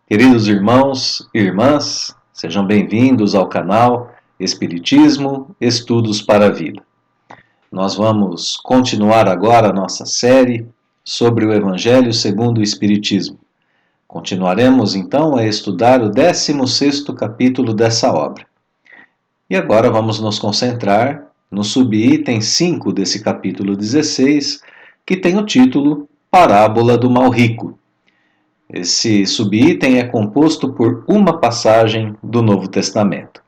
Queridos irmãos e irmãs, sejam bem-vindos ao canal Espiritismo, Estudos para a Vida. Nós vamos continuar agora a nossa série sobre o Evangelho segundo o Espiritismo. Continuaremos então a estudar o 16º capítulo dessa obra. E agora vamos nos concentrar no subitem 5 desse capítulo 16, que tem o título Parábola do Mal Rico. Esse subitem é composto por uma passagem do Novo Testamento.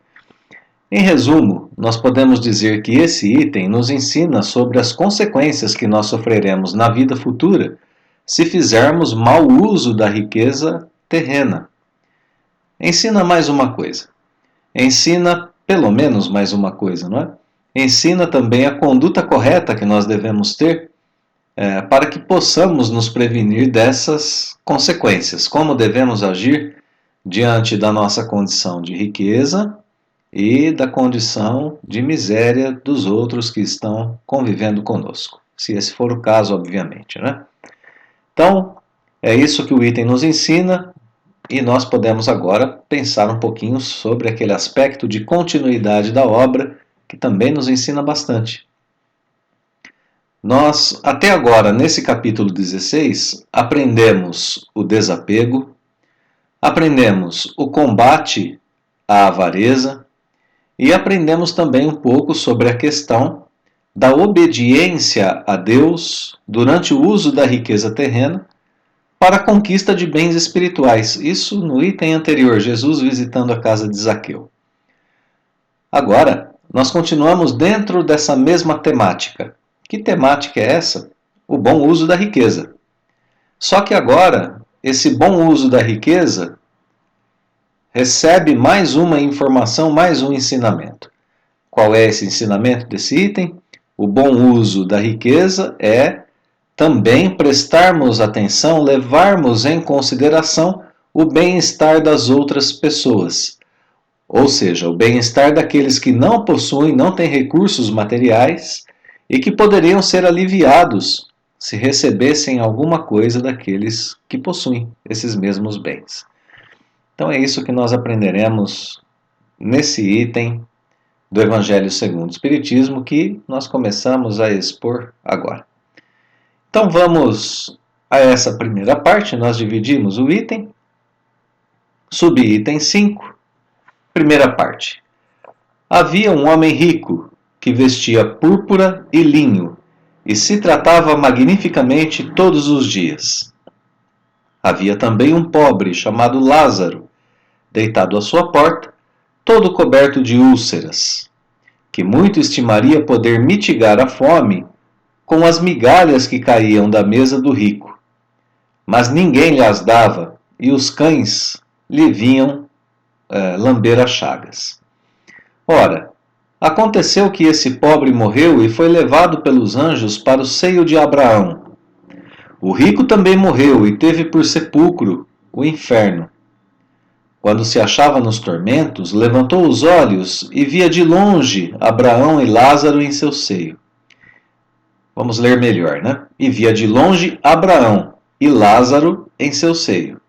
Em resumo, nós podemos dizer que esse item nos ensina sobre as consequências que nós sofreremos na vida futura se fizermos mau uso da riqueza terrena. Ensina mais uma coisa. Ensina pelo menos mais uma coisa, não é? Ensina também a conduta correta que nós devemos ter para que possamos nos prevenir dessas consequências. Como devemos agir diante da nossa condição de riqueza e da condição de miséria dos outros que estão convivendo conosco. Se esse for o caso, obviamente, né? Então, é isso que o item nos ensina e nós podemos agora pensar um pouquinho sobre aquele aspecto de continuidade da obra que também nos ensina bastante. Nós, até agora, nesse capítulo 16, aprendemos o desapego, aprendemos o combate à avareza e aprendemos também um pouco sobre a questão da obediência a Deus durante o uso da riqueza terrena para a conquista de bens espirituais. Isso no item anterior, Jesus visitando a casa de Zaqueu. Agora, nós continuamos dentro dessa mesma temática. Que temática é essa? O bom uso da riqueza. Só que agora, esse bom uso da riqueza recebe mais uma informação, mais um ensinamento. Qual é esse ensinamento desse item? O bom uso da riqueza é também prestarmos atenção, levarmos em consideração o bem-estar das outras pessoas. Ou seja, o bem-estar daqueles que não possuem, não têm recursos materiais e que poderiam ser aliviados se recebessem alguma coisa daqueles que possuem esses mesmos bens. Então é isso que nós aprenderemos nesse item do Evangelho segundo o Espiritismo que nós começamos a expor agora. Então vamos a essa primeira parte, nós dividimos o item, subitem 5, primeira parte. Havia um homem rico que vestia púrpura e linho e se tratava magnificamente todos os dias. Havia também um pobre chamado Lázaro, deitado à sua porta, todo coberto de úlceras, que muito estimaria poder mitigar a fome com as migalhas que caíam da mesa do rico. Mas ninguém lhe as dava, e os cães lhe vinham lamber as chagas. Ora, aconteceu que esse pobre morreu e foi levado pelos anjos para o seio de Abraão. O rico também morreu e teve por sepulcro o inferno. Quando se achava nos tormentos, levantou os olhos e via de longe Abraão e Lázaro em seu seio. Vamos ler melhor, né? E via de longe Abraão e Lázaro em seu seio.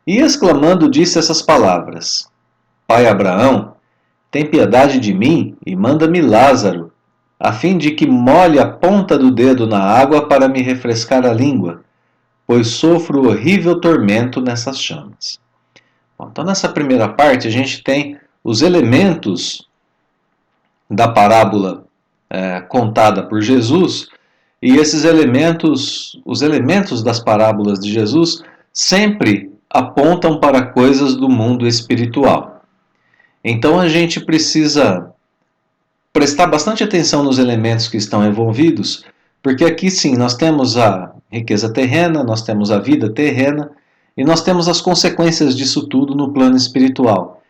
E exclamando disse essas palavras: Pai Abraão, tem piedade de mim e manda-me Lázaro, a fim de que molhe a ponta do dedo na água para me refrescar a língua, pois sofro horrível tormento nessas chamas. Bom, então nessa primeira parte a gente tem os elementos da parábola contada por Jesus. E esses elementos, os elementos das parábolas de Jesus, sempre apontam para coisas do mundo espiritual. Então a gente precisa prestar bastante atenção nos elementos que estão envolvidos, porque aqui sim nós temos a riqueza terrena, nós temos a vida terrena, e nós temos as consequências disso tudo no plano espiritual.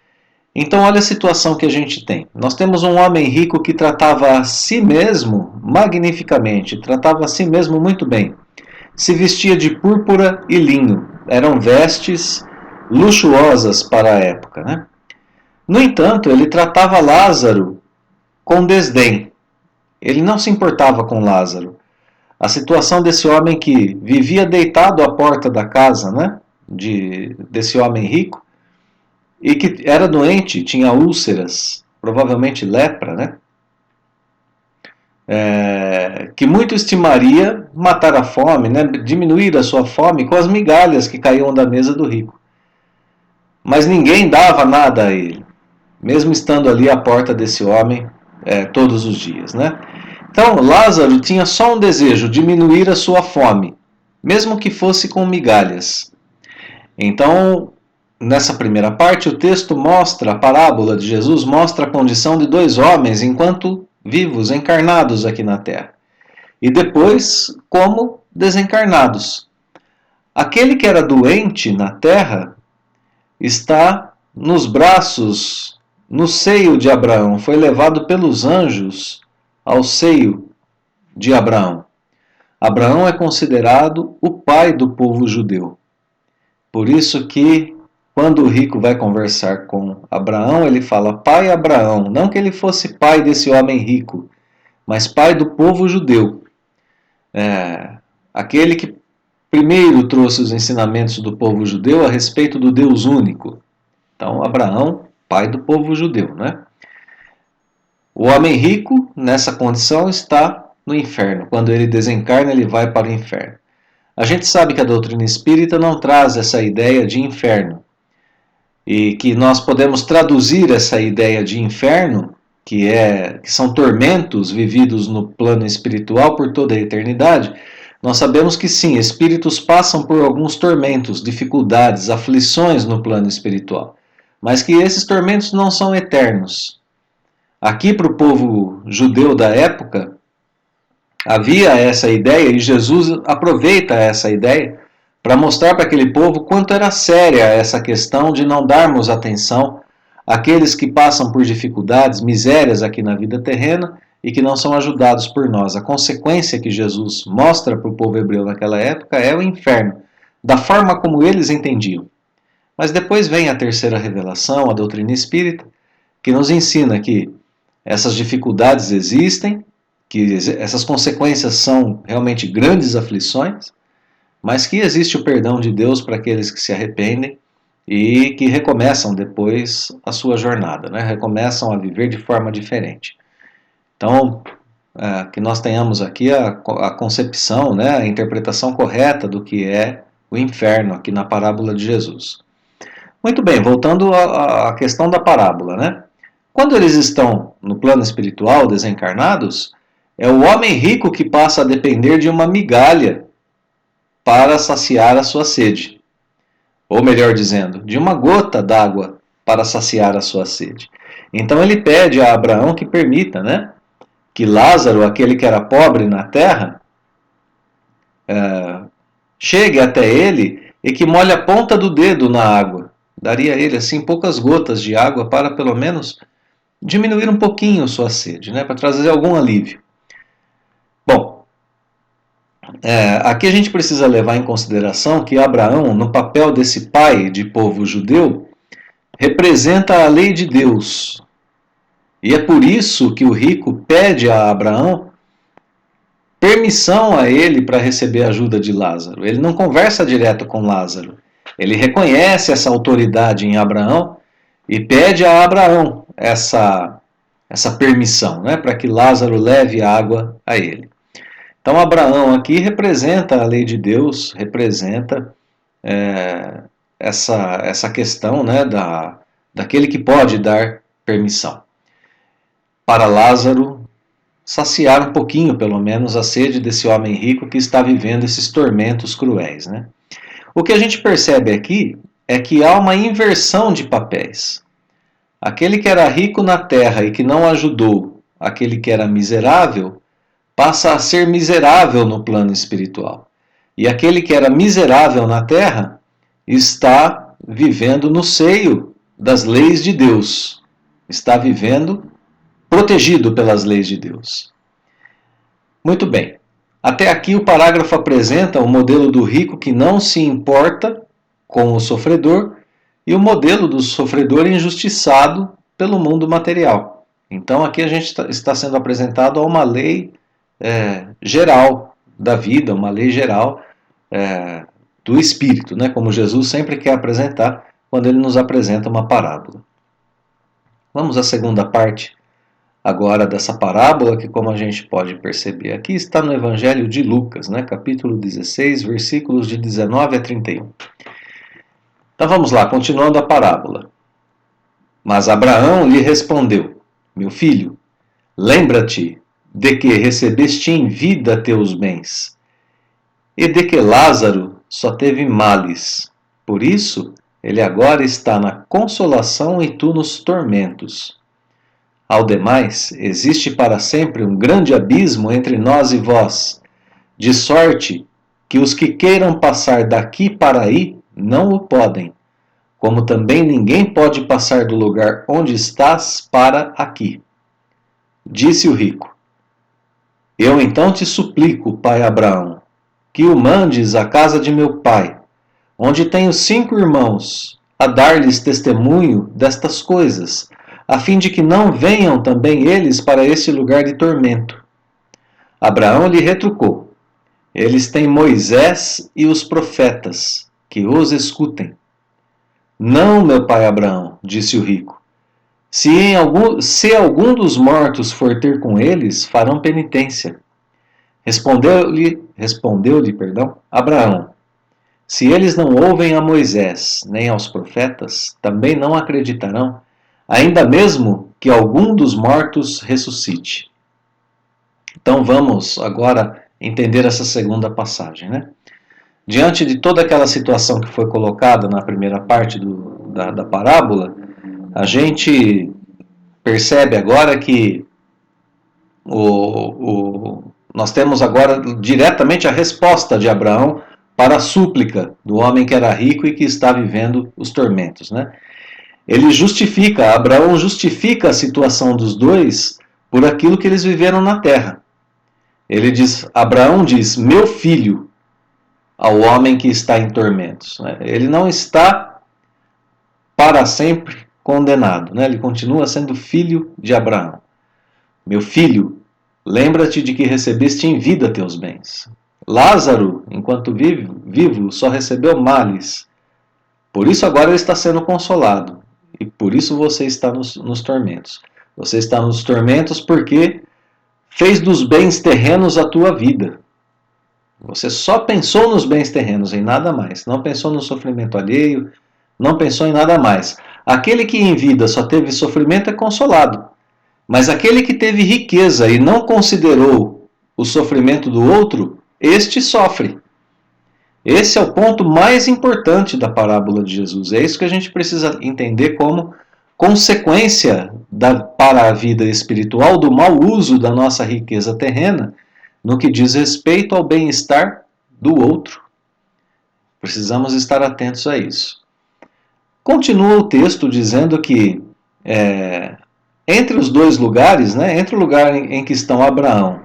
Então olha a situação que a gente tem. Nós temos um homem rico que tratava a si mesmo magnificamente, tratava a si mesmo muito bem. Se vestia de púrpura e linho. Eram vestes luxuosas para a época, né? No entanto, ele tratava Lázaro com desdém. Ele não se importava com Lázaro. A situação desse homem que vivia deitado à porta da casa, né? desse homem rico, e que era doente, tinha úlceras, provavelmente lepra, né? Que muito estimaria matar a fome, né? Diminuir a sua fome com as migalhas que caíam da mesa do rico. Mas ninguém dava nada a ele, mesmo estando ali à porta desse homem todos os dias, né? Então Lázaro tinha só um desejo: diminuir a sua fome, mesmo que fosse com migalhas. Então, nessa primeira parte, o texto mostra, a parábola de Jesus mostra a condição de dois homens enquanto vivos, encarnados aqui na terra. E depois, como desencarnados. Aquele que era doente na terra está nos braços, no seio de Abraão, foi levado pelos anjos ao seio de Abraão. Abraão é considerado o pai do povo judeu. Por isso que quando o rico vai conversar com Abraão, ele fala pai Abraão, não que ele fosse pai desse homem rico, mas pai do povo judeu. Aquele que primeiro trouxe os ensinamentos do povo judeu a respeito do Deus único. Então, Abraão, pai do povo judeu, né? O homem rico, nessa condição, está no inferno. Quando ele desencarna, ele vai para o inferno. A gente sabe que a doutrina espírita não traz essa ideia de inferno. E que nós podemos traduzir essa ideia de inferno, que são tormentos vividos no plano espiritual por toda a eternidade. Nós sabemos que sim, espíritos passam por alguns tormentos, dificuldades, aflições no plano espiritual. Mas que esses tormentos não são eternos. Aqui para o povo judeu da época, havia essa ideia e Jesus aproveita essa ideia para mostrar para aquele povo quanto era séria essa questão de não darmos atenção àqueles que passam por dificuldades, misérias aqui na vida terrena e que não são ajudados por nós. A consequência que Jesus mostra para o povo hebreu naquela época é o inferno, da forma como eles entendiam. Mas depois vem a terceira revelação, a doutrina espírita, que nos ensina que essas dificuldades existem, que essas consequências são realmente grandes aflições, mas que existe o perdão de Deus para aqueles que se arrependem e que recomeçam depois a sua jornada, né? Recomeçam a viver de forma diferente. Então, que nós tenhamos aqui a concepção, né, a interpretação correta do que é o inferno aqui na parábola de Jesus. Muito bem, voltando à questão da parábola, né? Quando eles estão no plano espiritual, desencarnados, é o homem rico que passa a depender de uma migalha para saciar a sua sede. Ou melhor dizendo, de uma gota d'água para saciar a sua sede. Então ele pede a Abraão que permita, né, que Lázaro, aquele que era pobre na terra, chegue até ele e que molhe a ponta do dedo na água. Daria a ele assim poucas gotas de água para pelo menos diminuir um pouquinho sua sede, né, para trazer algum alívio. Bom, aqui a gente precisa levar em consideração que Abraão, no papel desse pai de povo judeu, representa a lei de Deus. E é por isso que o rico pede a Abraão permissão a ele para receber a ajuda de Lázaro. Ele não conversa direto com Lázaro. Ele reconhece essa autoridade em Abraão e pede a Abraão essa permissão, né, para que Lázaro leve água a ele. Então Abraão aqui representa a lei de Deus, representa essa questão, né, daquele que pode dar permissão. Para Lázaro saciar um pouquinho, pelo menos, a sede desse homem rico que está vivendo esses tormentos cruéis, né? O que a gente percebe aqui é que há uma inversão de papéis. Aquele que era rico na terra e que não ajudou aquele que era miserável, passa a ser miserável no plano espiritual. E aquele que era miserável na terra está vivendo no seio das leis de Deus. Está vivendo protegido pelas leis de Deus. Muito bem. Até aqui o parágrafo apresenta o modelo do rico que não se importa com o sofredor e o modelo do sofredor injustiçado pelo mundo material. Então aqui a gente está sendo apresentado a uma lei geral da vida, uma lei geral do Espírito, né? Como Jesus sempre quer apresentar quando ele nos apresenta uma parábola. Vamos à segunda parte agora dessa parábola, que, como a gente pode perceber aqui, está no Evangelho de Lucas, né? Capítulo 16, versículos de 19 a 31. Então vamos lá, continuando a parábola. Mas Abraão lhe respondeu: Meu filho, lembra-te de que recebeste em vida teus bens, e de que Lázaro só teve males. Por isso, ele agora está na consolação e tu nos tormentos. Ao demais, existe para sempre um grande abismo entre nós e vós, de sorte que os que queiram passar daqui para aí não o podem, como também ninguém pode passar do lugar onde estás para aqui. Disse o rico: Eu então te suplico, pai Abraão, que o mandes à casa de meu pai, onde tenho 5 irmãos, a dar-lhes testemunho destas coisas, a fim de que não venham também eles para esse lugar de tormento. Abraão lhe retrucou: Eles têm Moisés e os profetas, que os escutem. Não, meu pai Abraão, disse o rico. Se algum dos mortos for ter com eles, farão penitência. Respondeu-lhe, Abraão: Se eles não ouvem a Moisés nem aos profetas, também não acreditarão, ainda mesmo que algum dos mortos ressuscite. Então vamos agora entender essa segunda passagem, né? Diante de toda aquela situação que foi colocada na primeira parte da parábola, a gente percebe agora que nós temos agora diretamente a resposta de Abraão para a súplica do homem que era rico e que está vivendo os tormentos, né? Abraão justifica a situação dos dois por aquilo que eles viveram na terra. Abraão diz, meu filho, ao homem que está em tormentos. Ele não está para sempre condenado, ele continua sendo filho de Abraão. Meu filho, lembra-te de que recebeste em vida teus bens. Lázaro, enquanto vivo, só recebeu males. Por isso agora ele está sendo consolado. E por isso você está nos tormentos. Você está nos tormentos porque fez dos bens terrenos a tua vida. Você só pensou nos bens terrenos, em nada mais. Não pensou no sofrimento alheio, não pensou em nada mais. Aquele que em vida só teve sofrimento é consolado. Mas aquele que teve riqueza e não considerou o sofrimento do outro, este sofre. Esse é o ponto mais importante da parábola de Jesus. É isso que a gente precisa entender como consequência para a vida espiritual do mau uso da nossa riqueza terrena no que diz respeito ao bem-estar do outro. Precisamos estar atentos a isso. Continua o texto dizendo que entre os dois lugares, entre o lugar em que estão Abraão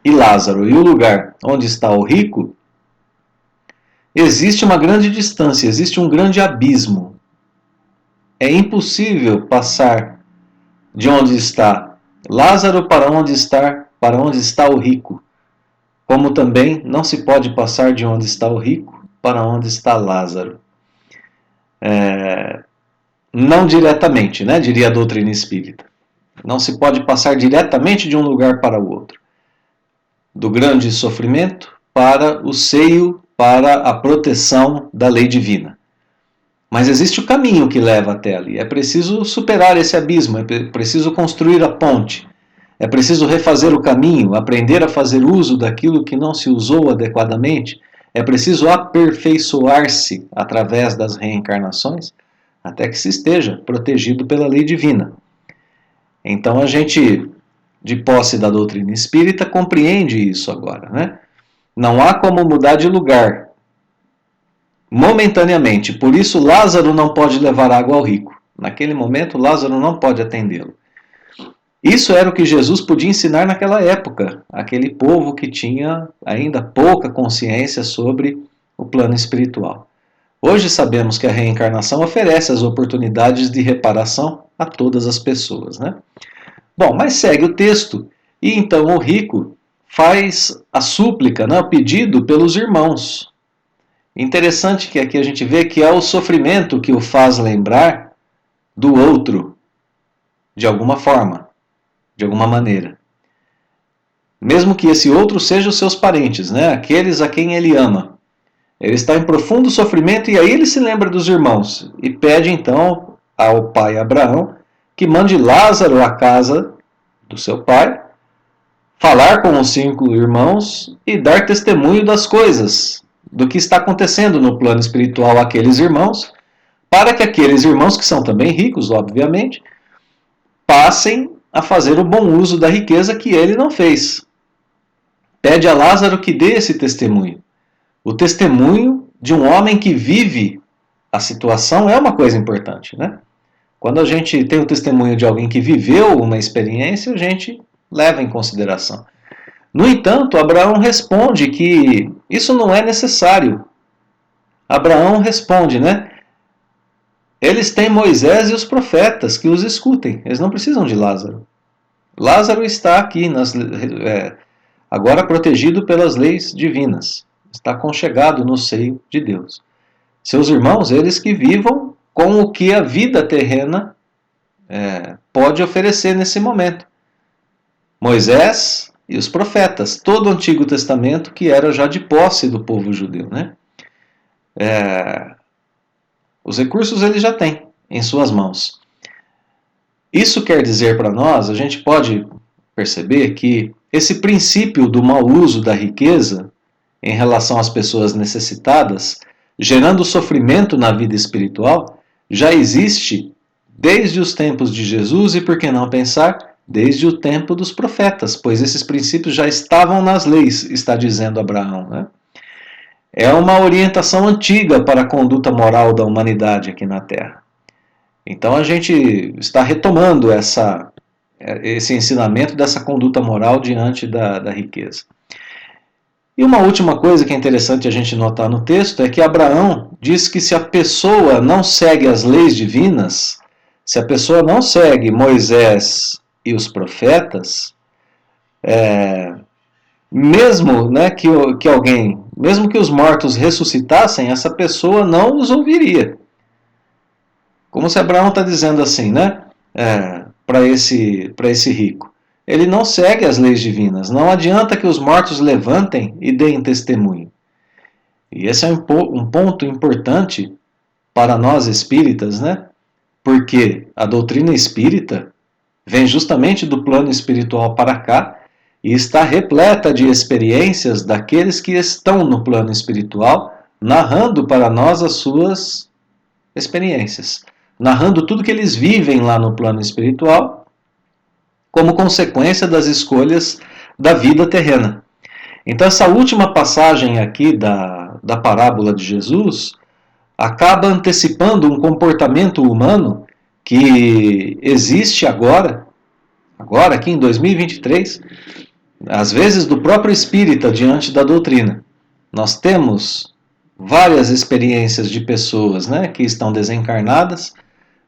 e Lázaro e o lugar onde está o rico, existe uma grande distância, existe um grande abismo. É impossível passar de onde está Lázaro para onde está o rico. Como também não se pode passar de onde está o rico para onde está Lázaro. Não diretamente, diria a doutrina espírita. Não se pode passar diretamente de um lugar para o outro. Do grande sofrimento para o seio, para a proteção da lei divina. Mas existe o caminho que leva até ali. É preciso superar esse abismo, é preciso construir a ponte. É preciso refazer o caminho, aprender a fazer uso daquilo que não se usou adequadamente. É preciso aperfeiçoar-se através das reencarnações, até que se esteja protegido pela lei divina. Então a gente, de posse da doutrina espírita, compreende isso agora, Não há como mudar de lugar momentaneamente. Por isso Lázaro não pode levar água ao rico. Naquele momento Lázaro não pode atendê-lo. Isso era o que Jesus podia ensinar naquela época, aquele povo que tinha ainda pouca consciência sobre o plano espiritual. Hoje sabemos que a reencarnação oferece as oportunidades de reparação a todas as pessoas, Bom, mas segue o texto, e então o rico faz a súplica, o pedido pelos irmãos. Interessante que aqui a gente vê que é o sofrimento que o faz lembrar do outro, de alguma forma, de alguma maneira. Mesmo que esse outro seja os seus parentes, né? Aqueles a quem ele ama. Ele está em profundo sofrimento e aí ele se lembra dos irmãos e pede então ao pai Abraão que mande Lázaro à casa do seu pai, falar com os 5 irmãos e dar testemunho das coisas, do que está acontecendo no plano espiritual àqueles irmãos, para que aqueles irmãos, que são também ricos, obviamente, passem a fazer o bom uso da riqueza que ele não fez. Pede a Lázaro que dê esse testemunho. O testemunho de um homem que vive a situação é uma coisa importante, né? Quando a gente tem o testemunho de alguém que viveu uma experiência, a gente leva em consideração. No entanto, Abraão responde que isso não é necessário. Abraão responde, né? Eles têm Moisés e os profetas que os escutem. Eles não precisam de Lázaro. Lázaro está aqui, agora protegido pelas leis divinas. Está conchegado no seio de Deus. Seus irmãos, eles que vivam com o que a vida terrena pode oferecer nesse momento. Moisés e os profetas, todo o Antigo Testamento que era já de posse do povo judeu, né? Os recursos ele já tem em suas mãos. Isso quer dizer para nós, a gente pode perceber que esse princípio do mau uso da riqueza em relação às pessoas necessitadas, gerando sofrimento na vida espiritual, já existe desde os tempos de Jesus e, por que não pensar, desde o tempo dos profetas, pois esses princípios já estavam nas leis, está dizendo Abraão, né? É uma orientação antiga para a conduta moral da humanidade aqui na Terra. Então a gente está retomando esse ensinamento dessa conduta moral diante da riqueza. E uma última coisa que é interessante a gente notar no texto é que Abraão diz que se a pessoa não segue as leis divinas, se a pessoa não segue Moisés e os profetas, mesmo que alguém, mesmo que os mortos ressuscitassem, essa pessoa não os ouviria. Como se Abraão está dizendo assim, né? Para esse rico. Ele não segue as leis divinas. Não adianta que os mortos levantem e deem testemunho. E esse é um ponto importante para nós espíritas, né? Porque a doutrina espírita vem justamente do plano espiritual para cá e está repleta de experiências daqueles que estão no plano espiritual, narrando para nós as suas experiências, narrando tudo que eles vivem lá no plano espiritual, como consequência das escolhas da vida terrena. Então essa última passagem aqui da parábola de Jesus acaba antecipando um comportamento humano que existe agora aqui em 2023, às vezes do próprio espírita diante da doutrina. Nós temos várias experiências de pessoas, né, que estão desencarnadas,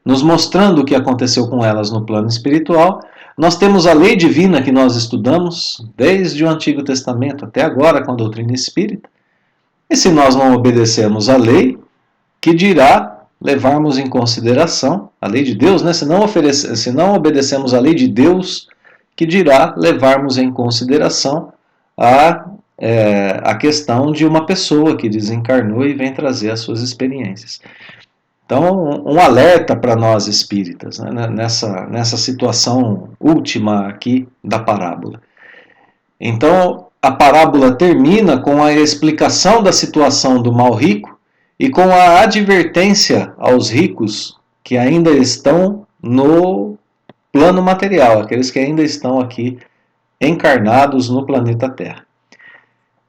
nos mostrando o que aconteceu com elas no plano espiritual. Nós temos a lei divina que nós estudamos desde o Antigo Testamento até agora com a doutrina espírita. E se nós não obedecemos a lei, que dirá levarmos em consideração a lei de Deus, né? Se não obedecemos a lei de Deus, que dirá levarmos em consideração a questão de uma pessoa que desencarnou e vem trazer as suas experiências. Então, um alerta para nós espíritas, né, nessa situação última aqui da parábola. Então, a parábola termina com a explicação da situação do mal rico e com a advertência aos ricos que ainda estão no plano material, aqueles que ainda estão aqui encarnados no planeta Terra.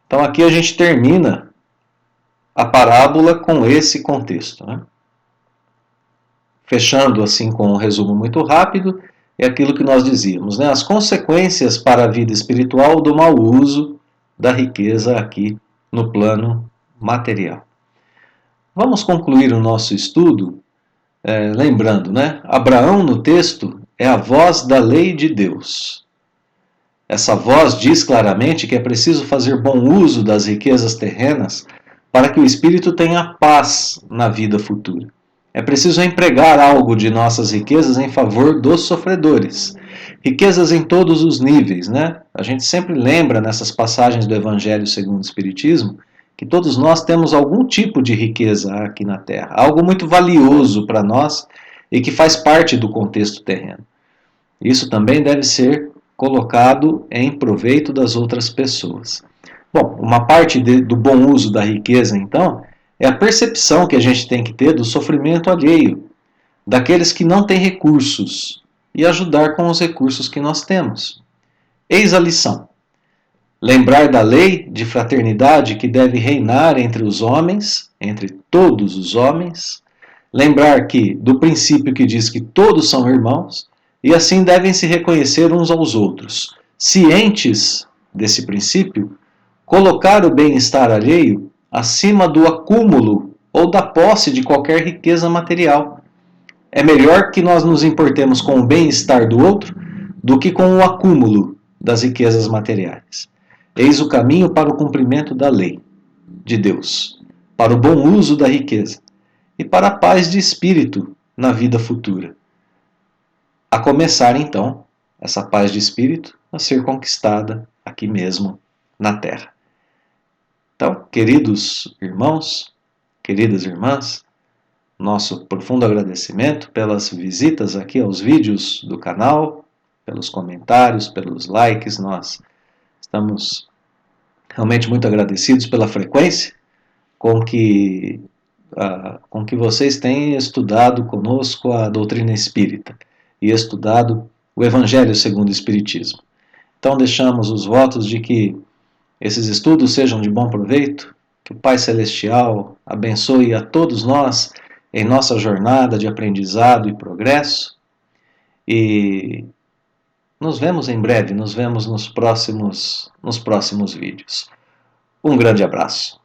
Então, aqui a gente termina a parábola com esse contexto, né? Fechando assim com um resumo muito rápido, é aquilo que nós dizíamos, né? As consequências para a vida espiritual do mau uso da riqueza aqui no plano material. Vamos concluir o nosso estudo lembrando, né? Abraão no texto é a voz da lei de Deus. Essa voz diz claramente que é preciso fazer bom uso das riquezas terrenas para que o espírito tenha paz na vida futura. É preciso empregar algo de nossas riquezas em favor dos sofredores. Riquezas em todos os níveis, né? A gente sempre lembra nessas passagens do Evangelho segundo o Espiritismo que todos nós temos algum tipo de riqueza aqui na Terra, algo muito valioso para nós e que faz parte do contexto terreno. Isso também deve ser colocado em proveito das outras pessoas. Bom, uma parte do bom uso da riqueza, então, é a percepção que a gente tem que ter do sofrimento alheio, daqueles que não têm recursos, e ajudar com os recursos que nós temos. Eis a lição: lembrar da lei de fraternidade que deve reinar entre os homens, entre todos os homens, lembrar que do princípio que diz que todos são irmãos, e assim devem se reconhecer uns aos outros. Cientes desse princípio, colocar o bem-estar alheio acima do acúmulo ou da posse de qualquer riqueza material. É melhor que nós nos importemos com o bem-estar do outro do que com o acúmulo das riquezas materiais. Eis o caminho para o cumprimento da lei de Deus, para o bom uso da riqueza e para a paz de espírito na vida futura. A começar, então, essa paz de espírito a ser conquistada aqui mesmo na Terra. Então, queridos irmãos, queridas irmãs, nosso profundo agradecimento pelas visitas aqui aos vídeos do canal, pelos comentários, pelos likes. Nós estamos realmente muito agradecidos pela frequência com que vocês têm estudado conosco a doutrina espírita e estudado o Evangelho segundo o Espiritismo. Então deixamos os votos de que esses estudos sejam de bom proveito, que o Pai Celestial abençoe a todos nós em nossa jornada de aprendizado e progresso, e nos vemos em breve, nos vemos nos próximos vídeos. Um grande abraço.